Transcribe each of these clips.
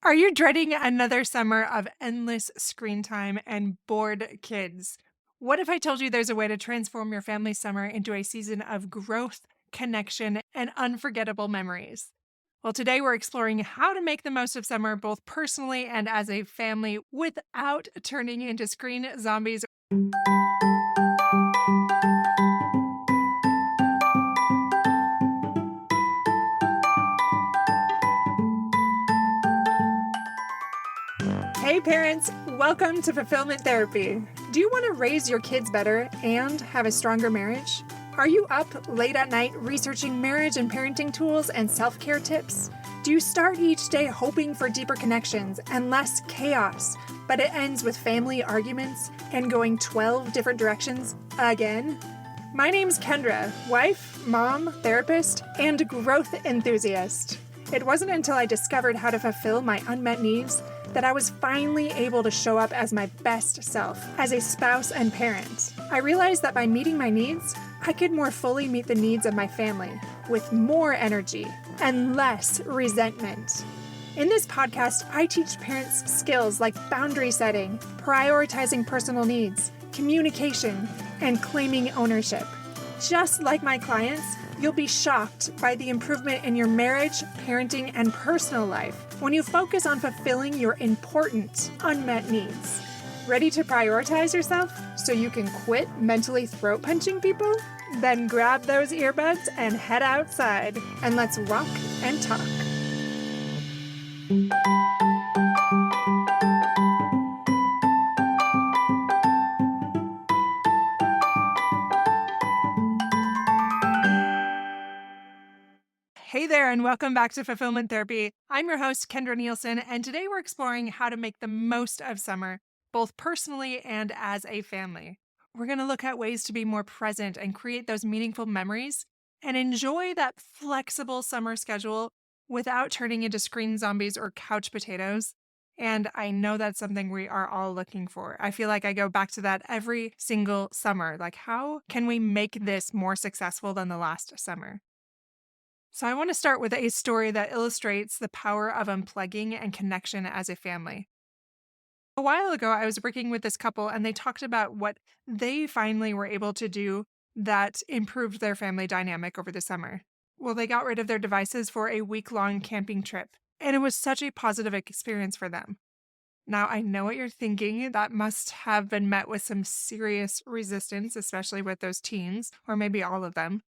Are you dreading another summer of endless screen time and bored kids? What if I told you there's a way to transform your family summer into a season of growth, connection, and unforgettable memories? Well, today we're exploring how to make the most of summer both personally and as a family without turning into screen zombies. Hey, parents, welcome to Fulfillment Therapy. Do you want to raise your kids better and have a stronger marriage? Are you up late at night researching marriage and parenting tools and self care tips? Do you start each day hoping for deeper connections and less chaos, but it ends with family arguments and going 12 different directions again? My name's Kendra, wife, mom, therapist, and growth enthusiast. It wasn't until I discovered how to fulfill my unmet needs that I was finally able to show up as my best self as a spouse and parent. I realized that by meeting my needs, I could more fully meet the needs of my family with more energy and less resentment. In this podcast, I teach parents skills like boundary setting, prioritizing personal needs, communication, and claiming ownership. Just like my clients, you'll be shocked by the improvement in your marriage, parenting, and personal life when you focus on fulfilling your important unmet needs. Ready to prioritize yourself so you can quit mentally throat punching people? Then grab those earbuds and head outside, and let's rock and talk. Hey there, and welcome back to Fulfillment Therapy. I'm your host, Kendra Nielson, and today we're exploring how to make the most of summer, both personally and as a family. We're going to look at ways to be more present and create those meaningful memories and enjoy that flexible summer schedule without turning into screen zombies or couch potatoes. And I know that's something we are all looking for. I feel like I go back to that every single summer. Like, how can we make this more successful than the last summer? So, I want to start with a story that illustrates the power of unplugging and connection as a family. A while ago, I was working with this couple and they talked about what they finally were able to do that improved their family dynamic over the summer. Well, they got rid of their devices for a week-long camping trip, and it was such a positive experience for them. Now, I know what you're thinking. That must have been met with some serious resistance, especially with those teens, or maybe all of them.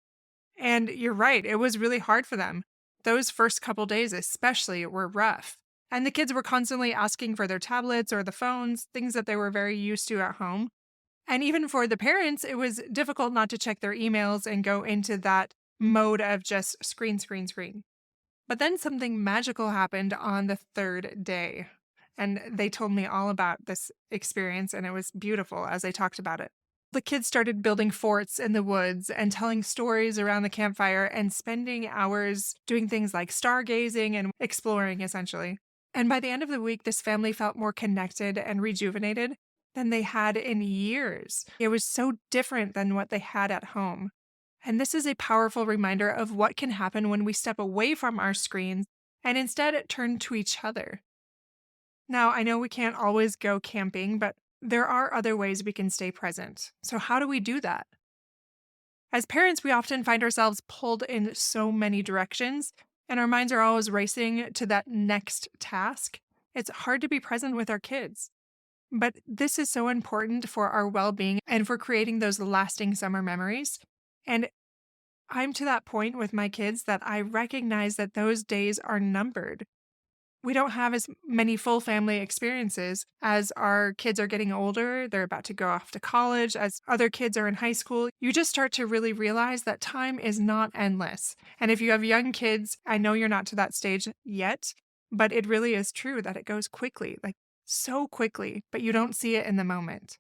And you're right, it was really hard for them. Those first couple days, especially, were rough. And the kids were constantly asking for their tablets or the phones, things that they were very used to at home. And even for the parents, it was difficult not to check their emails and go into that mode of just screen, screen, screen. But then something magical happened on the third day. And they told me all about this experience, and it was beautiful as they talked about it. The kids started building forts in the woods and telling stories around the campfire and spending hours doing things like stargazing and exploring, essentially. And by the end of the week, this family felt more connected and rejuvenated than they had in years. It was so different than what they had at home. And this is a powerful reminder of what can happen when we step away from our screens and instead turn to each other. Now, I know we can't always go camping, but there are other ways we can stay present. So, how do we do that? As parents, we often find ourselves pulled in so many directions, and our minds are always racing to that next task. It's hard to be present with our kids. But this is so important for our well being and for creating those lasting summer memories. And I'm to that point with my kids that I recognize that those days are numbered. We don't have as many full family experiences as our kids are getting older. They're about to go off to college, as other kids are in high school. You just start to really realize that time is not endless. And if you have young kids, I know you're not to that stage yet, but it really is true that it goes quickly, like so quickly, but you don't see it in the moment.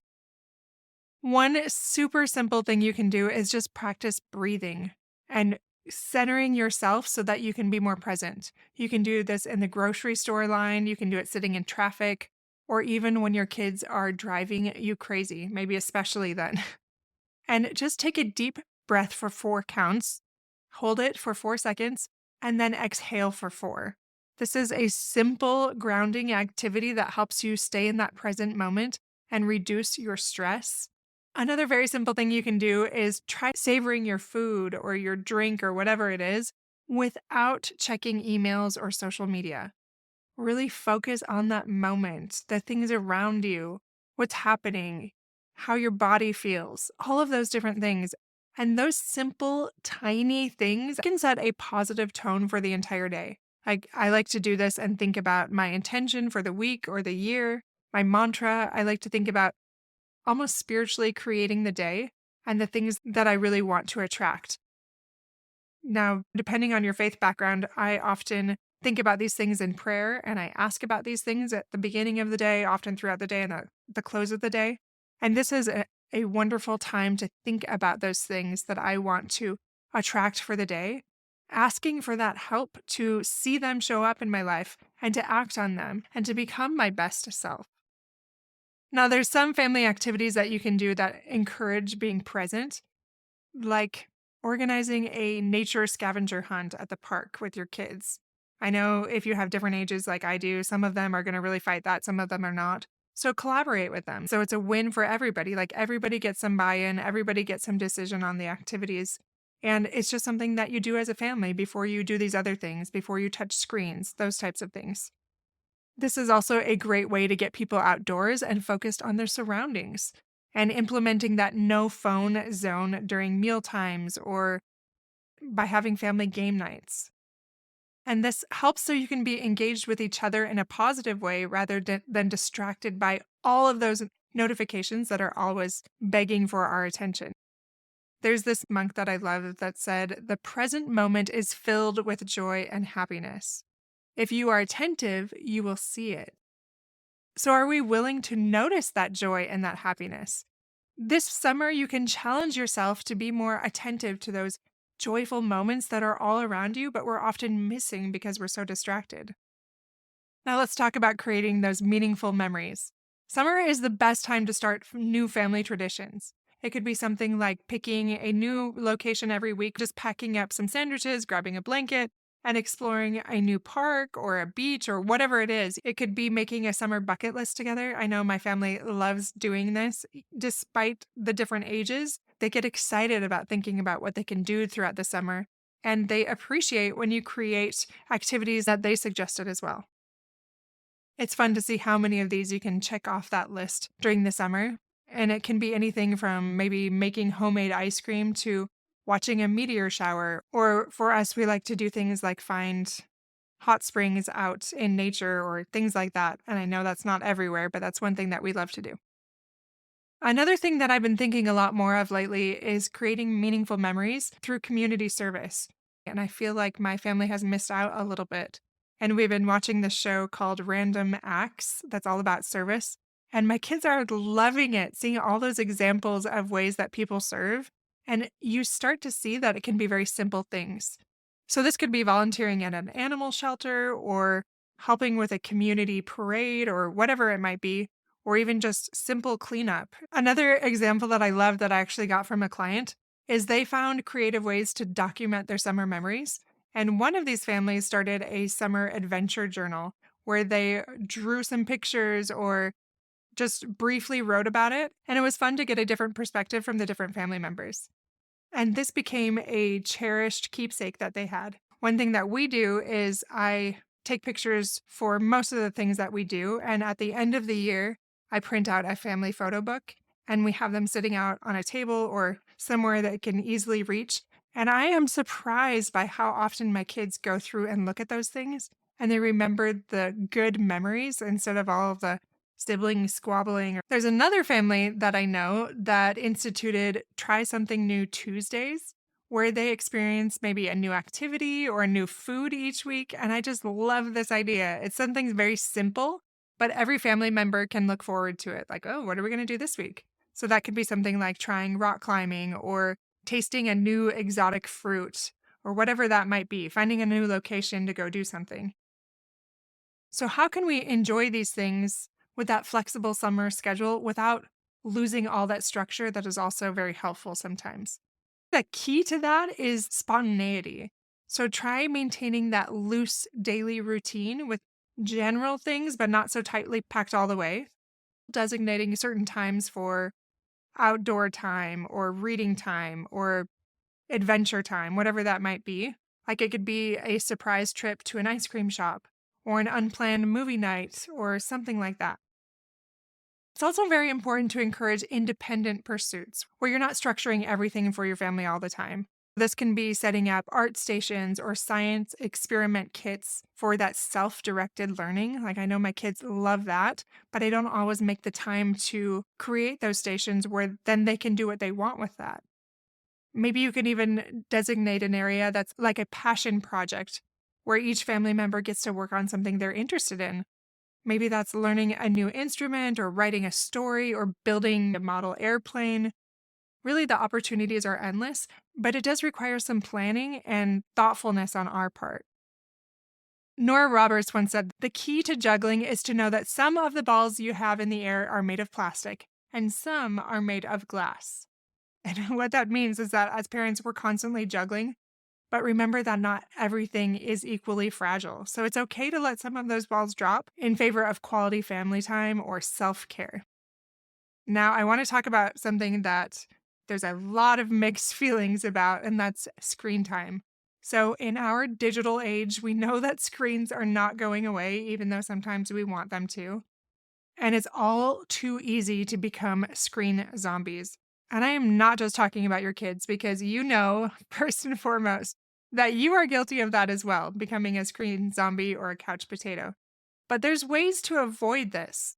One super simple thing you can do is just practice breathing and centering yourself so that you can be more present. You can do this in the grocery store line, you can do it sitting in traffic, or even when your kids are driving you crazy, maybe especially then. And just take a deep breath for 4 counts, hold it for 4 seconds, and then exhale for 4. This is a simple grounding activity that helps you stay in that present moment and reduce your stress. Another very simple thing you can do is try savoring your food or your drink or whatever it is without checking emails or social media. Really focus on that moment, the things around you, what's happening, how your body feels, all of those different things. And those simple, tiny things can set a positive tone for the entire day. I like to do this and think about my intention for the week or the year, my mantra. I like to think about almost spiritually creating the day and the things that I really want to attract. Now, depending on your faith background, I often think about these things in prayer and I ask about these things at the beginning of the day, often throughout the day and the close of the day. And this is a wonderful time to think about those things that I want to attract for the day, asking for that help to see them show up in my life and to act on them and to become my best self. Now, there's some family activities that you can do that encourage being present, like organizing a nature scavenger hunt at the park with your kids. I know if you have different ages like I do, some of them are going to really fight that, some of them are not. So collaborate with them. So it's a win for everybody. Like everybody gets some buy in, everybody gets some decision on the activities. And it's just something that you do as a family before you do these other things, before you touch screens, those types of things. This is also a great way to get people outdoors and focused on their surroundings and implementing that no phone zone during meal times or by having family game nights. And this helps so you can be engaged with each other in a positive way rather than distracted by all of those notifications that are always begging for our attention. There's this monk that I love that said, "The present moment is filled with joy and happiness. If you are attentive, you will see it." So, are we willing to notice that joy and that happiness? This summer, you can challenge yourself to be more attentive to those joyful moments that are all around you, but we're often missing because we're so distracted. Now, let's talk about creating those meaningful memories. Summer is the best time to start new family traditions. It could be something like picking a new location every week, just packing up some sandwiches, grabbing a blanket, and exploring a new park or a beach or whatever it is. It could be making a summer bucket list together. I know my family loves doing this. Despite the different ages, they get excited about thinking about what they can do throughout the summer. And they appreciate when you create activities that they suggested as well. It's fun to see how many of these you can check off that list during the summer. And it can be anything from maybe making homemade ice cream to watching a meteor shower. Or for us, we like to do things like find hot springs out in nature or things like that. And I know that's not everywhere, but that's one thing that we love to do. Another thing that I've been thinking a lot more of lately is creating meaningful memories through community service. And I feel like my family has missed out a little bit. And we've been watching this show called Random Acts that's all about service. And my kids are loving it, seeing all those examples of ways that people serve. And you start to see that it can be very simple things. So this could be volunteering at an animal shelter or helping with a community parade or whatever it might be, or even just simple cleanup. Another example that I love that I actually got from a client is they found creative ways to document their summer memories. And one of these families started a summer adventure journal where they drew some pictures or just briefly wrote about it. And it was fun to get a different perspective from the different family members. And this became a cherished keepsake that they had. One thing that we do is I take pictures for most of the things that we do. And at the end of the year, I print out a family photo book and we have them sitting out on a table or somewhere that can easily reach. And I am surprised by how often my kids go through and look at those things and they remember the good memories instead of all of the sibling squabbling. There's another family that I know that instituted Try Something New Tuesdays, where they experience maybe a new activity or a new food each week. And I just love this idea. It's something very simple, but every family member can look forward to it. Like, oh, what are we going to do this week? So that could be something like trying rock climbing or tasting a new exotic fruit or whatever that might be, finding a new location to go do something. So, how can we enjoy these things with that flexible summer schedule without losing all that structure that is also very helpful sometimes? The key to that is spontaneity. So try maintaining that loose daily routine with general things, but not so tightly packed all the way. Designating certain times for outdoor time or reading time or adventure time, whatever that might be. Like it could be a surprise trip to an ice cream shop or an unplanned movie night or something like that. It's also very important to encourage independent pursuits where you're not structuring everything for your family all the time. This can be setting up art stations or science experiment kits for that self directed learning. Like, I know my kids love that, but I don't always make the time to create those stations where then they can do what they want with that. Maybe you can even designate an area that's like a passion project where each family member gets to work on something they're interested in. Maybe that's learning a new instrument or writing a story or building a model airplane. Really, the opportunities are endless, but it does require some planning and thoughtfulness on our part. Nora Roberts once said, "The key to juggling is to know that some of the balls you have in the air are made of plastic and some are made of glass." And what that means is that as parents, we're constantly juggling, but remember that not everything is equally fragile. So it's okay to let some of those balls drop in favor of quality family time or self care. Now, I want to talk about something that there's a lot of mixed feelings about, and that's screen time. So, in our digital age, we know that screens are not going away, even though sometimes we want them to. And it's all too easy to become screen zombies. And I am not just talking about your kids because you know, first and foremost, that you are guilty of that as well, becoming a screen zombie or a couch potato. But there's ways to avoid this.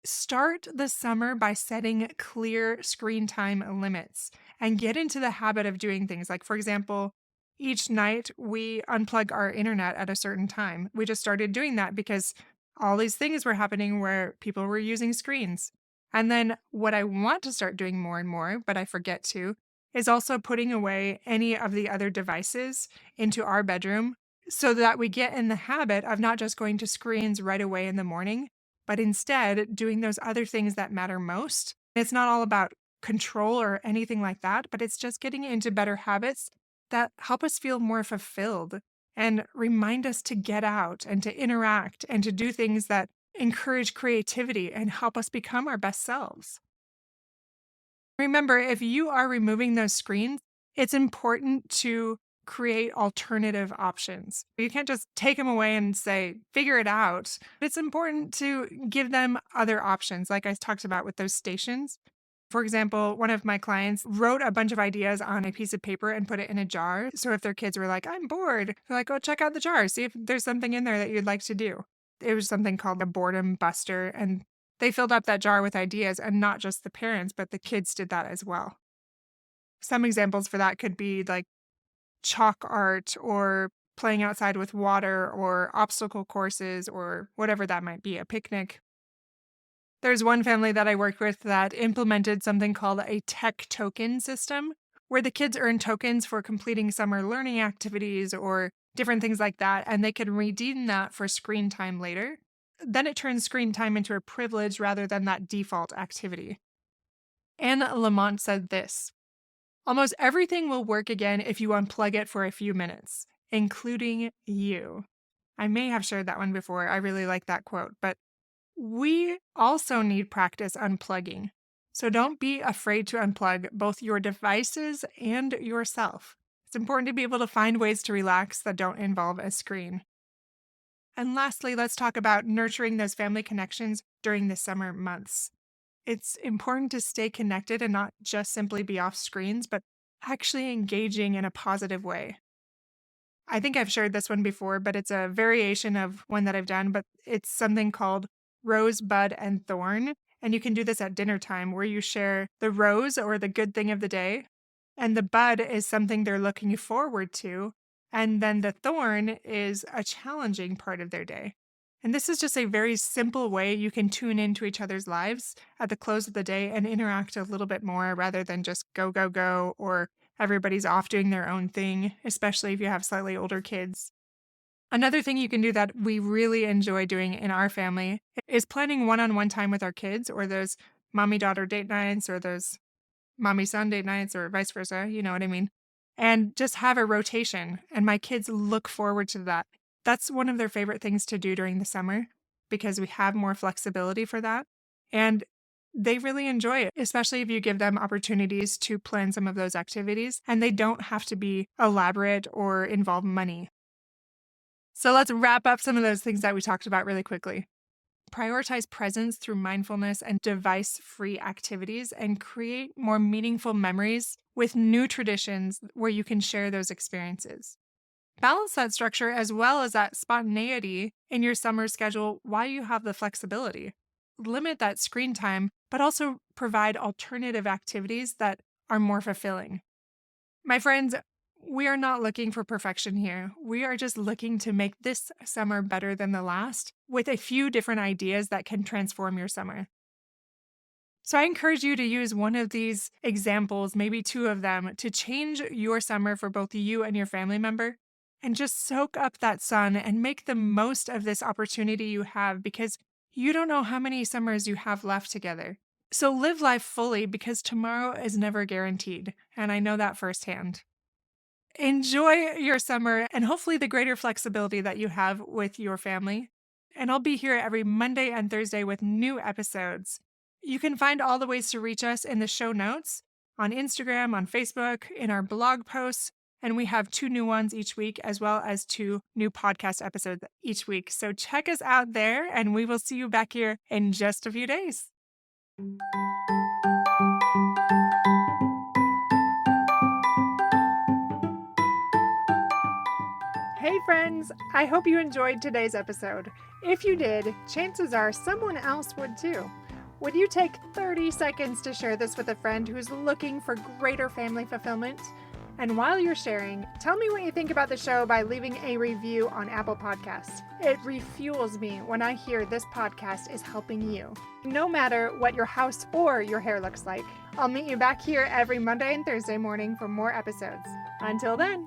Start the summer by setting clear screen time limits and get into the habit of doing things. Like, for example, each night we unplug our internet at a certain time. We just started doing that because all these things were happening where people were using screens. And then what I want to start doing more and more, but I forget to, is also putting away any of the other devices into our bedroom so that we get in the habit of not just going to screens right away in the morning, but instead doing those other things that matter most. It's not all about control or anything like that, but it's just getting into better habits that help us feel more fulfilled and remind us to get out and to interact and to do things that encourage creativity and help us become our best selves. Remember, if you are removing those screens, it's important to create alternative options. You can't just take them away and say, figure it out. It's important to give them other options, like I talked about with those stations. For example, one of my clients wrote a bunch of ideas on a piece of paper and put it in a jar. So if their kids were like, I'm bored, they're like, go check out the jar, see if there's something in there that you'd like to do. It was something called a boredom buster. And they filled up that jar with ideas, and not just the parents, but the kids did that as well. Some examples for that could be like chalk art or playing outside with water or obstacle courses or whatever that might be, a picnic. There's one family that I worked with that implemented something called a tech token system, where the kids earn tokens for completing summer learning activities or different things like that, and they can redeem that for screen time later. Then it turns screen time into a privilege rather than that default activity. Anna Lamont said this: almost everything will work again if you unplug it for a few minutes, including you. I may have shared that one before. I really like that quote, but we also need practice unplugging. So don't be afraid to unplug both your devices and yourself. It's important to be able to find ways to relax that don't involve a screen. And lastly, let's talk about nurturing those family connections during the summer months. It's important to stay connected and not just simply be off screens, but actually engaging in a positive way. I think I've shared this one before, but it's a variation of one that I've done, but it's something called Rose, Bud, and Thorn. And you can do this at dinner time where you share the rose or the good thing of the day, and the bud is something they're looking forward to. And then the thorn is a challenging part of their day. And this is just a very simple way you can tune into each other's lives at the close of the day and interact a little bit more rather than just go, go, go, or everybody's off doing their own thing, especially if you have slightly older kids. Another thing you can do that we really enjoy doing in our family is planning one on one time with our kids, or those mommy daughter date nights, or those mommy son date nights, or vice versa. You know what I mean? and just have a rotation. And my kids look forward to that. That's one of their favorite things to do during the summer because we have more flexibility for that. And they really enjoy it, especially if you give them opportunities to plan some of those activities and they don't have to be elaborate or involve money. So let's wrap up some of those things that we talked about really quickly. Prioritize presence through mindfulness and device-free activities and create more meaningful memories with new traditions where you can share those experiences. Balance that structure as well as that spontaneity in your summer schedule while you have the flexibility. Limit that screen time, but also provide alternative activities that are more fulfilling. My friends, we are not looking for perfection here. We are just looking to make this summer better than the last with a few different ideas that can transform your summer. So I encourage you to use one of these examples, maybe two of them, to change your summer for both you and your family member. And just soak up that sun and make the most of this opportunity you have because you don't know how many summers you have left together. So live life fully because tomorrow is never guaranteed. And I know that firsthand. Enjoy your summer and hopefully the greater flexibility that you have with your family. And I'll be here every Monday and Thursday with new episodes. You can find all the ways to reach us in the show notes on Instagram, on Facebook, in our blog posts. And we have 2 new ones each week, as well as 2 new podcast episodes each week. So check us out there, and we will see you back here in just a few days. Hey friends, I hope you enjoyed today's episode. If you did, chances are someone else would too. Would you take 30 seconds to share this with a friend who's looking for greater family fulfillment? And while you're sharing, tell me what you think about the show by leaving a review on Apple Podcasts. It refuels me when I hear this podcast is helping you. No matter what your house or your hair looks like, I'll meet you back here every Monday and Thursday morning for more episodes. Until then.